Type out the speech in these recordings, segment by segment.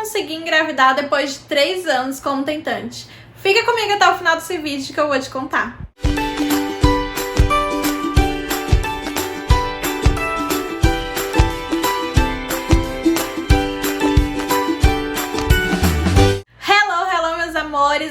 consegui engravidar depois de 3 anos como tentante? Fica comigo até o final desse vídeo que eu vou te contar.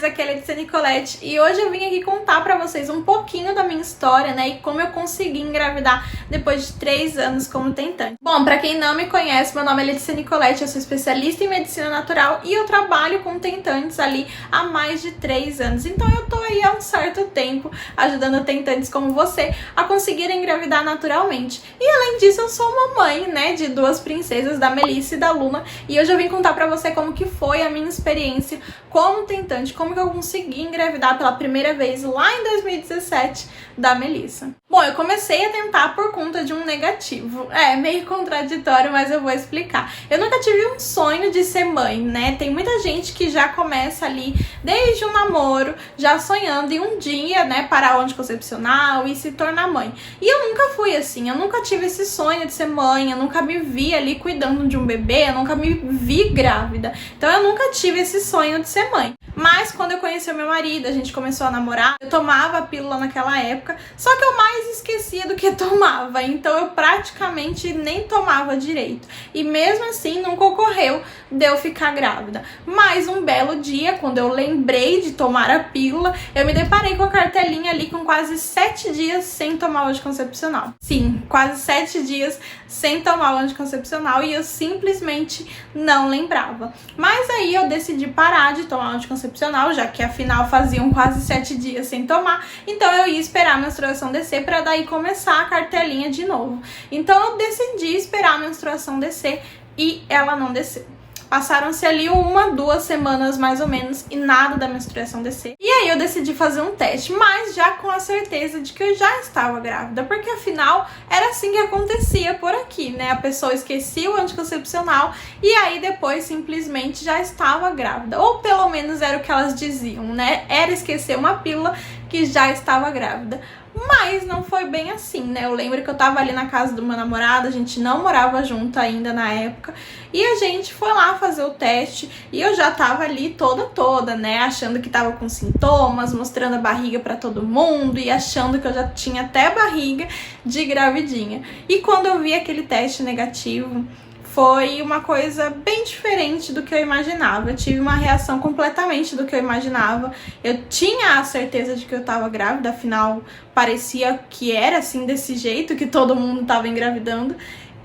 Aqui é a Letícia Nicolete e hoje eu vim aqui contar pra vocês um pouquinho da minha história, né, e como eu consegui engravidar depois de 3 anos como tentante. Bom, pra quem não me conhece, meu nome é Letícia Nicolete, eu sou especialista em medicina natural e eu trabalho com tentantes ali há mais de 3 anos, então eu tô aí há um certo tempo ajudando tentantes como você a conseguirem engravidar naturalmente. E além disso, eu sou mamãe, né, de 2 princesas, da Melissa e da Luna, e hoje eu vim contar pra você como que foi a minha experiência como tentante, como que eu consegui engravidar pela primeira vez lá em 2017 da Melissa. Bom, eu comecei a tentar por conta de um negativo. É meio contraditório, mas eu vou explicar. Eu nunca tive um sonho de ser mãe, né? Tem muita gente que já começa ali desde o namoro, já sonhando em um dia, né, parar o anticoncepcional e se tornar mãe. E eu nunca fui assim, eu nunca tive esse sonho de ser mãe, eu nunca me vi ali cuidando de um bebê, eu nunca me vi grávida. Então eu nunca tive esse sonho de ser mãe. Mas quando eu conheci o meu marido, a gente começou a namorar, eu tomava a pílula naquela época, só que eu mais esquecia do que tomava, então eu praticamente nem tomava direito. E mesmo assim nunca ocorreu de eu ficar grávida. Mas um belo dia, quando eu lembrei de tomar a pílula, eu me deparei com a cartelinha ali com quase 7 dias sem tomar o anticoncepcional. Sim, quase 7 dias sem tomar o anticoncepcional e eu simplesmente não lembrava. Mas aí eu decidi parar de tomar o anticoncepcional, já que afinal faziam quase 7 dias sem tomar, então eu ia esperar a menstruação descer para daí começar a cartelinha de novo. Então eu decidi esperar a menstruação descer e ela não desceu. Passaram-se ali 1, 2 semanas mais ou menos e nada da menstruação descer. E aí eu decidi fazer um teste, mas já com a certeza de que eu já estava grávida, porque afinal era assim que acontecia por aqui, né? A pessoa esquecia o anticoncepcional e aí depois simplesmente já estava grávida. Ou pelo menos era o que elas diziam, né? Era esquecer uma pílula que já estava grávida. Mas não foi bem assim, né? Eu lembro que eu tava ali na casa do meu namorado, a gente não morava junto ainda na época, e a gente foi lá fazer o teste, e eu já tava ali toda, né? Achando que tava com sintomas, mostrando a barriga pra todo mundo, e achando que eu já tinha até barriga de gravidinha. E quando eu vi aquele teste negativo, foi uma coisa bem diferente do que eu imaginava. Eu tive uma reação completamente do que eu imaginava. Eu tinha a certeza de que eu estava grávida, afinal parecia que era assim desse jeito, que todo mundo estava engravidando.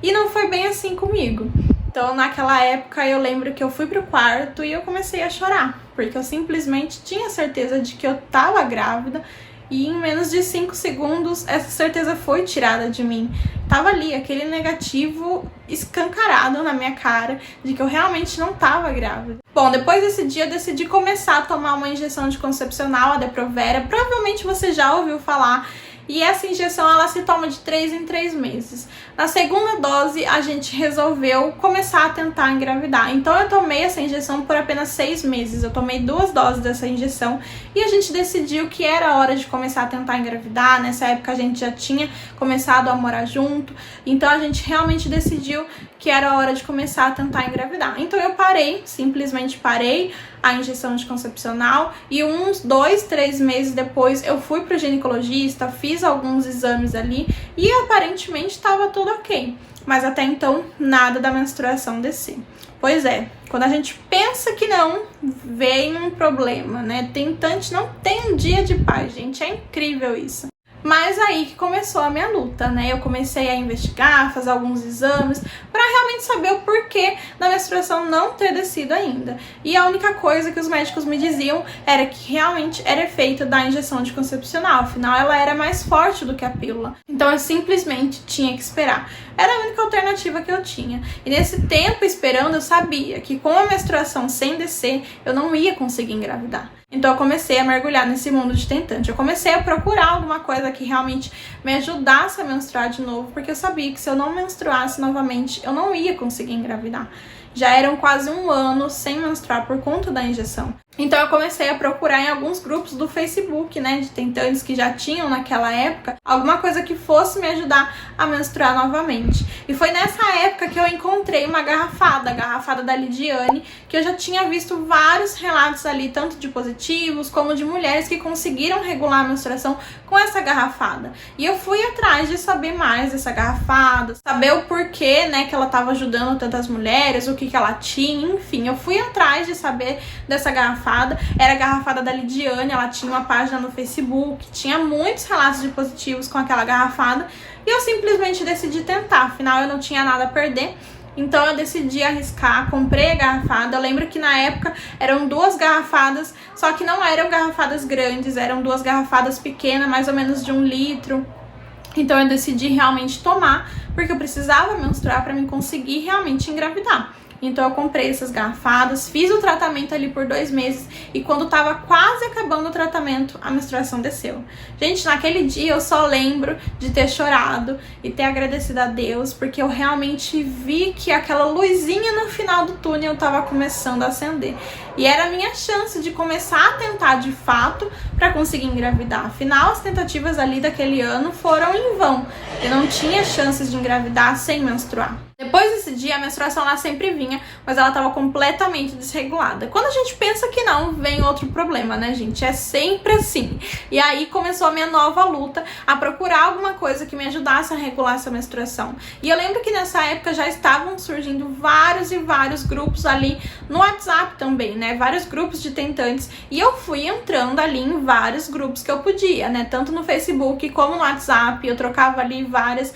E não foi bem assim comigo. Então naquela época eu lembro que eu fui pro quarto e eu comecei a chorar, porque eu simplesmente tinha certeza de que eu estava grávida. E em menos de 5 segundos, essa certeza foi tirada de mim. Tava ali, aquele negativo escancarado na minha cara de que eu realmente não tava grávida. Bom, depois desse dia eu decidi começar a tomar uma injeção anticoncepcional, a Depo-Provera. Provavelmente você já ouviu falar. E essa injeção, ela se toma de 3 em 3 meses. Na segunda dose, a gente resolveu começar a tentar engravidar. Então, eu tomei essa injeção por apenas 6 meses. Eu tomei 2 doses dessa injeção e a gente decidiu que era hora de começar a tentar engravidar. Nessa época, a gente já tinha começado a morar junto. Então, a gente realmente decidiu que era hora de começar a tentar engravidar. Então, eu parei, simplesmente parei a injeção anticoncepcional e uns 2, 3 meses depois eu fui pro ginecologista, fiz alguns exames ali e aparentemente estava tudo ok. Mas até então, nada da menstruação descer. Pois é, quando a gente pensa que não, vem um problema, né? Tentante não tem um dia de paz, gente, é incrível isso. Mas aí que começou a minha luta, né? Eu comecei a investigar, fazer alguns exames para realmente saber o porquê da menstruação não ter descido ainda. E a única coisa que os médicos me diziam era que realmente era efeito da injeção anticoncepcional, afinal ela era mais forte do que a pílula. Então eu simplesmente tinha que esperar. Era a única alternativa que eu tinha. E nesse tempo esperando, eu sabia que com a menstruação sem descer, eu não ia conseguir engravidar. Então eu comecei a mergulhar nesse mundo de tentante. Eu comecei a procurar alguma coisa que realmente me ajudasse a menstruar de novo, porque eu sabia que se eu não menstruasse novamente, eu não ia conseguir engravidar. Já eram quase 1 ano sem menstruar por conta da injeção. Então eu comecei a procurar em alguns grupos do Facebook, né, de tentantes que já tinham naquela época, alguma coisa que fosse me ajudar a menstruar novamente. E foi nessa época que eu encontrei uma garrafada, a garrafada da Lidiane, que eu já tinha visto vários relatos ali, tanto de positivos como de mulheres que conseguiram regular a menstruação com essa garrafada. E eu fui atrás de saber mais dessa garrafada, saber o porquê, né, que ela estava ajudando tantas mulheres, o que ela tinha, enfim, eu fui atrás de saber dessa garrafada. Era a garrafada da Lidiane, ela tinha uma página no Facebook, tinha muitos relatos de positivos com aquela garrafada, e eu simplesmente decidi tentar, afinal eu não tinha nada a perder. Então eu decidi arriscar, comprei a garrafada. Eu lembro que na época eram 2 garrafadas, só que não eram garrafadas grandes, eram 2 garrafadas pequenas, mais ou menos de 1 litro. Então eu decidi realmente tomar, porque eu precisava menstruar para mim conseguir realmente engravidar. Então eu comprei essas garrafadas, fiz o tratamento ali por 2 meses e quando tava quase acabando o tratamento, a menstruação desceu. Gente, naquele dia eu só lembro de ter chorado e ter agradecido a Deus, porque eu realmente vi que aquela luzinha no final do túnel tava começando a acender. E era a minha chance de começar a tentar de fato para conseguir engravidar. Afinal, as tentativas ali daquele ano foram em vão. Eu não tinha chances de engravidar sem menstruar. Depois desse dia, a menstruação lá sempre vinha, mas ela estava completamente desregulada. Quando a gente pensa que não, vem outro problema, né, gente? É sempre assim. E aí começou a minha nova luta a procurar alguma coisa que me ajudasse a regular essa menstruação. E eu lembro que nessa época já estavam surgindo vários e vários grupos ali no WhatsApp também, né? Vários grupos de tentantes. E eu fui entrando ali em vários grupos que eu podia, né? Tanto no Facebook como no WhatsApp. Eu trocava ali várias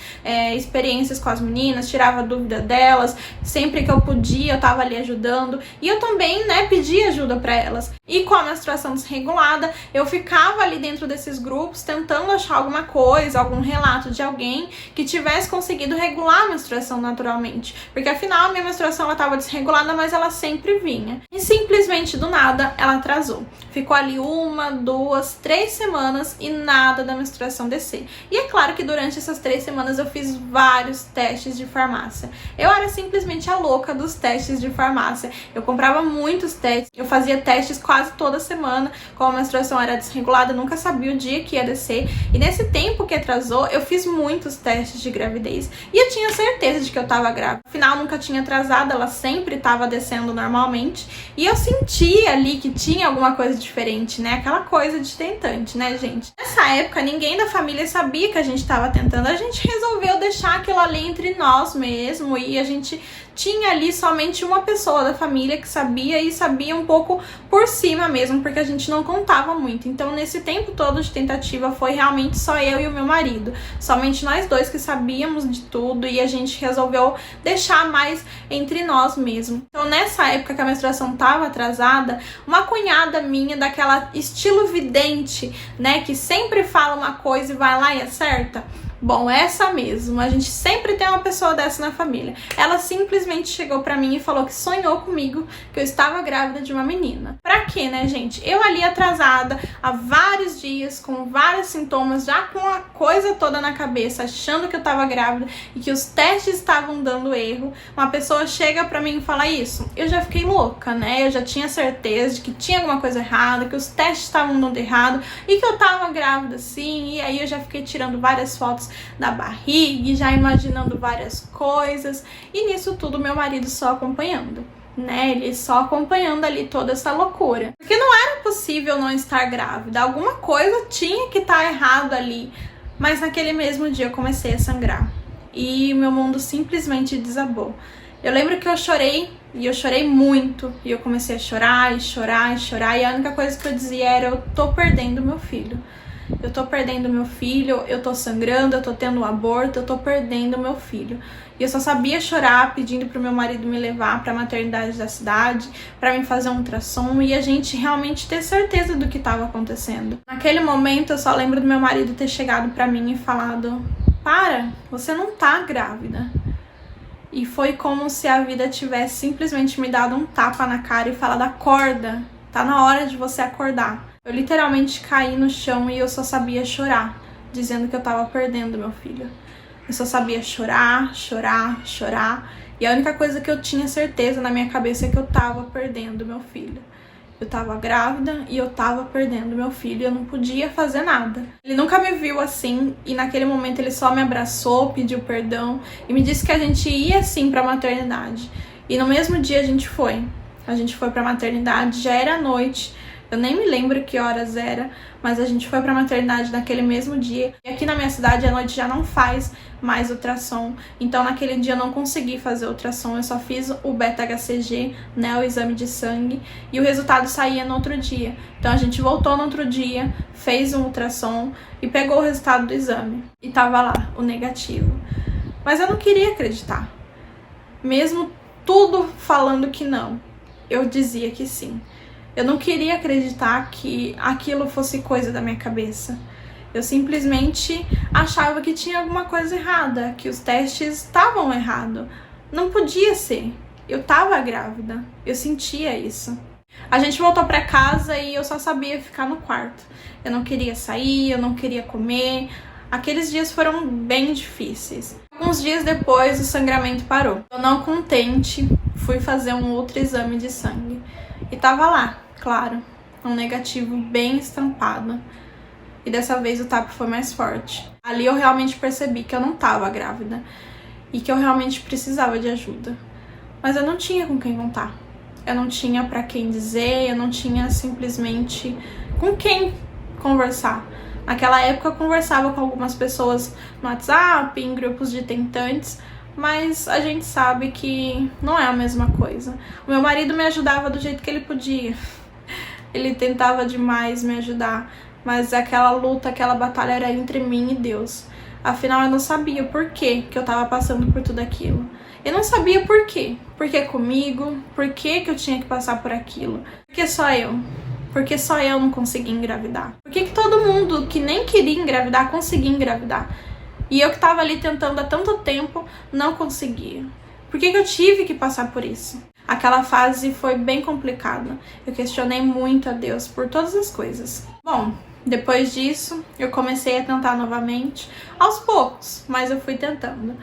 experiências com as meninas, tirava dúvida delas, sempre que eu podia eu tava ali ajudando, e eu também, né, pedia ajuda para elas. E com a menstruação desregulada, eu ficava ali dentro desses grupos tentando achar alguma coisa, algum relato de alguém que tivesse conseguido regular a menstruação naturalmente, porque afinal a minha menstruação ela tava desregulada, mas ela sempre vinha. E simplesmente do nada ela atrasou. Ficou ali 1, 2, 3 semanas e nada da menstruação descer. E é claro que durante essas 3 semanas eu fiz vários testes de farmácia. Eu era simplesmente a louca dos testes de farmácia. Eu comprava muitos testes, eu fazia testes quase toda semana. Como a menstruação era desregulada, eu nunca sabia o dia que ia descer. E nesse tempo que atrasou, eu fiz muitos testes de gravidez. E eu tinha certeza de que eu tava grávida. Afinal, nunca tinha atrasado, ela sempre tava descendo normalmente. E eu sentia ali que tinha alguma coisa diferente, né? Aquela coisa de tentante, né, gente? Nessa época, ninguém da família sabia que a gente tava tentando. A gente resolveu deixar aquilo ali entre nós mesmo, e a gente tinha ali somente uma pessoa da família que sabia, e sabia um pouco por cima mesmo, porque a gente não contava muito. Então nesse tempo todo de tentativa foi realmente só eu e o meu marido, somente nós dois que sabíamos de tudo, e a gente resolveu deixar mais entre nós mesmo. Então nessa época que a menstruação tava atrasada, uma cunhada minha, daquela estilo vidente, né, que sempre fala uma coisa e vai lá e acerta. Bom, essa mesmo, a gente sempre tem uma pessoa dessa na família. Ela simplesmente chegou pra mim e falou que sonhou comigo que eu estava grávida de uma menina. Pra quê, né, gente? Eu ali atrasada há vários dias, com vários sintomas, já com a coisa toda na cabeça, achando que eu tava grávida e que os testes estavam dando erro. Uma pessoa chega pra mim e fala isso. Eu já fiquei louca, né? Eu já tinha certeza de que tinha alguma coisa errada, que os testes estavam dando errado e que eu tava grávida sim. E aí eu já fiquei tirando várias fotos da barriga e já imaginando várias coisas, e nisso tudo meu marido só acompanhando, né? Ele só acompanhando ali toda essa loucura, porque não era possível não estar grávida, alguma coisa tinha que estar errado ali. Mas naquele mesmo dia eu comecei a sangrar e meu mundo simplesmente desabou. Eu lembro que eu chorei, e eu chorei muito, e eu comecei a chorar e chorar e chorar, e a única coisa que eu dizia era: eu tô perdendo meu filho. Eu tô perdendo meu filho, eu tô sangrando, eu tô tendo um aborto, eu tô perdendo meu filho. E eu só sabia chorar, pedindo pro meu marido me levar pra maternidade da cidade, pra mim fazer um ultrassom e a gente realmente ter certeza do que tava acontecendo. Naquele momento eu só lembro do meu marido ter chegado pra mim e falado: para, você não tá grávida. E foi como se a vida tivesse simplesmente me dado um tapa na cara e falado: acorda, tá na hora de você acordar. Eu literalmente caí no chão e eu só sabia chorar, dizendo que eu tava perdendo meu filho. Eu só sabia chorar, chorar, chorar. E a única coisa que eu tinha certeza na minha cabeça é que eu tava perdendo meu filho. Eu tava grávida e eu tava perdendo meu filho e eu não podia fazer nada. Ele nunca me viu assim e naquele momento ele só me abraçou, pediu perdão e me disse que a gente ia sim pra maternidade. E no mesmo dia a gente foi. A gente foi pra maternidade, já era noite. Eu nem me lembro que horas era, mas a gente foi pra maternidade naquele mesmo dia. E aqui na minha cidade, à noite já não faz mais ultrassom. Então, naquele dia eu não consegui fazer ultrassom. Eu só fiz o beta-HCG, né, o exame de sangue. E o resultado saía no outro dia. Então, a gente voltou no outro dia, fez um ultrassom e pegou o resultado do exame. E tava lá, o negativo. Mas eu não queria acreditar. Mesmo tudo falando que não, eu dizia que sim. Eu não queria acreditar que aquilo fosse coisa da minha cabeça. Eu simplesmente achava que tinha alguma coisa errada, que os testes estavam errados. Não podia ser. Eu tava grávida. Eu sentia isso. A gente voltou pra casa e eu só sabia ficar no quarto. Eu não queria sair, eu não queria comer. Aqueles dias foram bem difíceis. Alguns dias depois, o sangramento parou. Eu, não contente, fui fazer um outro exame de sangue. E tava lá, claro, um negativo bem estampado. E dessa vez o tapa foi mais forte. Ali eu realmente percebi que eu não tava grávida. E que eu realmente precisava de ajuda. Mas eu não tinha com quem contar. Eu não tinha pra quem dizer, eu não tinha simplesmente com quem conversar. Naquela época eu conversava com algumas pessoas no WhatsApp, em grupos de tentantes, mas a gente sabe que não é a mesma coisa. O meu marido me ajudava do jeito que ele podia. Ele tentava demais me ajudar, mas aquela luta, aquela batalha era entre mim e Deus. Afinal, eu não sabia o porquê que eu tava passando por tudo aquilo. Eu não sabia por quê. Por que comigo? Por que eu tinha que passar por aquilo? Por que só eu? Porque só eu não consegui engravidar? Por que todo mundo que nem queria engravidar conseguia engravidar? E eu que tava ali tentando há tanto tempo, não conseguia. Por que eu tive que passar por isso? Aquela fase foi bem complicada. Eu questionei muito a Deus por todas as coisas. Bom, depois disso, eu comecei a tentar novamente, aos poucos, mas eu fui tentando.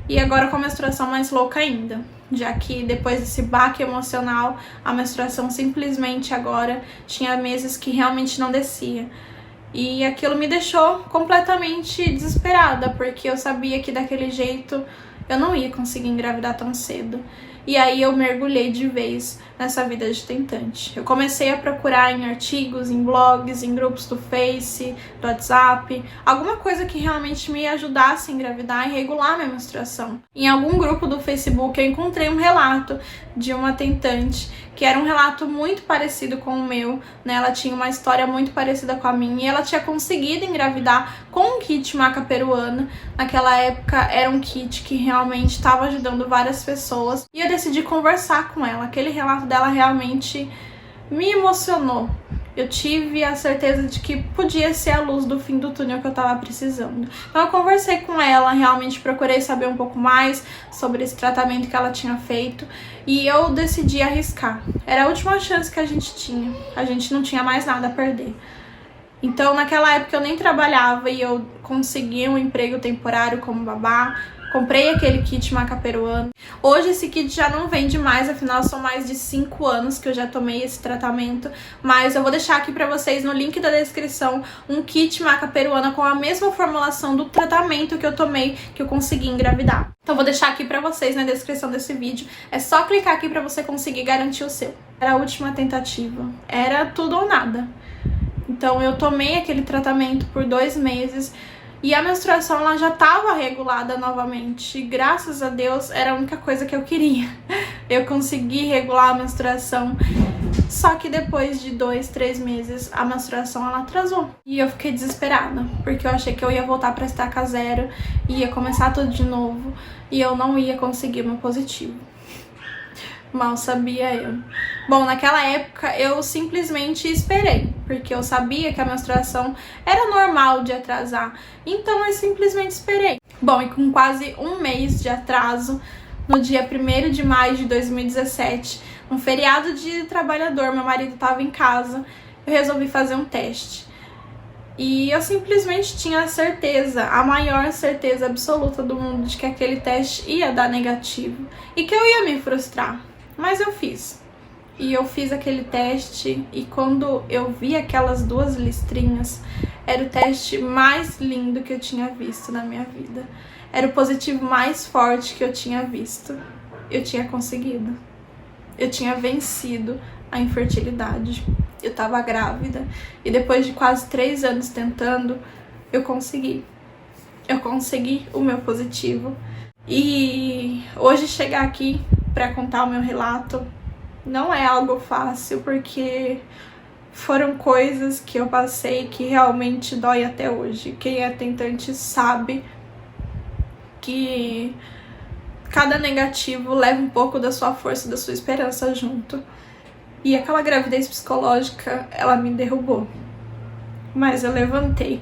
E agora com a menstruação mais louca ainda, já que depois desse baque emocional, a menstruação simplesmente agora tinha meses que realmente não descia. E aquilo me deixou completamente desesperada, porque eu sabia que daquele jeito eu não ia conseguir engravidar tão cedo. E aí eu mergulhei de vez nessa vida de tentante. Eu comecei a procurar em artigos, em blogs, em grupos do Face, do WhatsApp, alguma coisa que realmente me ajudasse a engravidar e regular minha menstruação. Em algum grupo do Facebook eu encontrei um relato de uma tentante, que era um relato muito parecido com o meu, né? Ela tinha uma história muito parecida com a minha e ela tinha conseguido engravidar com um kit maca peruana. Naquela época era um kit que realmente estava ajudando várias pessoas e eu decidi conversar com ela. Aquele relato dela realmente me emocionou. Eu tive a certeza de que podia ser a luz do fim do túnel que eu tava precisando. Então eu conversei com ela, realmente procurei saber um pouco mais sobre esse tratamento que ela tinha feito e eu decidi arriscar. Era a última chance que a gente tinha. A gente não tinha mais nada a perder. Então naquela época eu nem trabalhava e eu consegui um emprego temporário como babá. Comprei aquele kit maca peruano. Hoje esse kit já não vende mais, afinal são mais de 5 anos que eu já tomei esse tratamento. Mas eu vou deixar aqui pra vocês no link da descrição um kit maca peruana com a mesma formulação do tratamento que eu tomei, que eu consegui engravidar. Então vou deixar aqui pra vocês na descrição desse vídeo. É só clicar aqui pra você conseguir garantir o seu. Era a última tentativa. Era tudo ou nada. Então eu tomei aquele tratamento por 2 meses. E a menstruação ela já estava regulada novamente. E, graças a Deus, era a única coisa que eu queria. Eu consegui regular a menstruação. Só que depois de 2, 3 meses, a menstruação ela atrasou. E eu fiquei desesperada, porque eu achei que eu ia voltar para estaca zero, ia começar tudo de novo, e eu não ia conseguir meu positivo. Mal sabia eu. Bom, naquela época eu simplesmente esperei, porque eu sabia que a menstruação era normal de atrasar, então eu simplesmente esperei. Bom, e com quase 1 mês de atraso, no dia 1º de maio de 2017, um feriado de trabalhador, meu marido estava em casa, eu resolvi fazer um teste. E eu simplesmente tinha a certeza, a maior certeza absoluta do mundo de que aquele teste ia dar negativo e que eu ia me frustrar. Mas eu fiz. E eu fiz aquele teste e quando eu vi aquelas 2 listrinhas, era o teste mais lindo que eu tinha visto na minha vida. Era o positivo mais forte que eu tinha visto. Eu tinha conseguido. Eu tinha vencido a infertilidade. Eu tava grávida. E depois de quase 3 anos tentando, eu consegui. Eu consegui o meu positivo. E hoje chegar aqui pra contar o meu relato não é algo fácil, porque foram coisas que eu passei que realmente dói até hoje. Quem é tentante sabe que cada negativo leva um pouco da sua força, da sua esperança junto. E aquela gravidez psicológica, ela me derrubou. Mas eu levantei,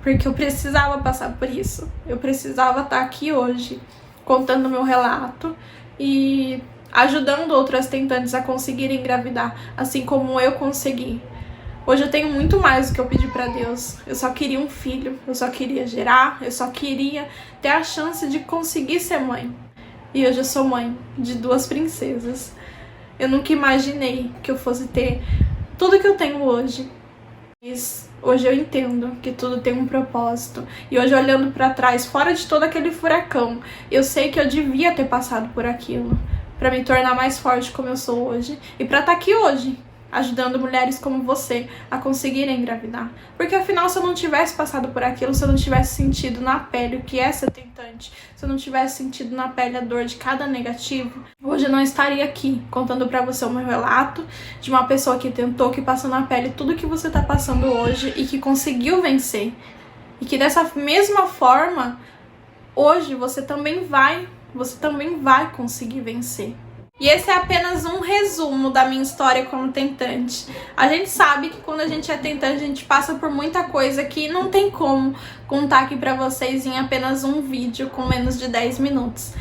porque eu precisava passar por isso. Eu precisava estar aqui hoje, contando o meu relato e ajudando outras tentantes a conseguirem engravidar, assim como eu consegui. Hoje eu tenho muito mais do que eu pedi pra Deus. Eu só queria um filho, eu só queria gerar, eu só queria ter a chance de conseguir ser mãe. E hoje eu sou mãe de 2 princesas. Eu nunca imaginei que eu fosse ter tudo que eu tenho hoje. Mas hoje eu entendo que tudo tem um propósito. E hoje, olhando pra trás, fora de todo aquele furacão, eu sei que eu devia ter passado por aquilo pra me tornar mais forte como eu sou hoje. E pra estar aqui hoje, ajudando mulheres como você a conseguirem engravidar. Porque afinal, se eu não tivesse passado por aquilo, se eu não tivesse sentido na pele o que é ser tentante, se eu não tivesse sentido na pele a dor de cada negativo, hoje eu não estaria aqui contando pra você o meu relato de uma pessoa que tentou, que passou na pele tudo que você tá passando hoje e que conseguiu vencer. E que dessa mesma forma, hoje você também vai conseguir vencer. E esse é apenas um resumo da minha história como tentante. A gente sabe que quando a gente é tentante, a gente passa por muita coisa que não tem como contar aqui pra vocês em apenas um vídeo com menos de 10 minutos.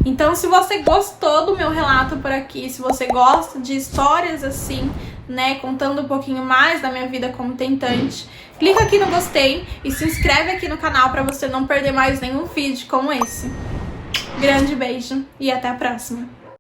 Então, se você gostou do meu relato por aqui, se você gosta de histórias assim, né, contando um pouquinho mais da minha vida como tentante, clica aqui no gostei e se inscreve aqui no canal pra você não perder mais nenhum vídeo como esse. Grande beijo e até a próxima!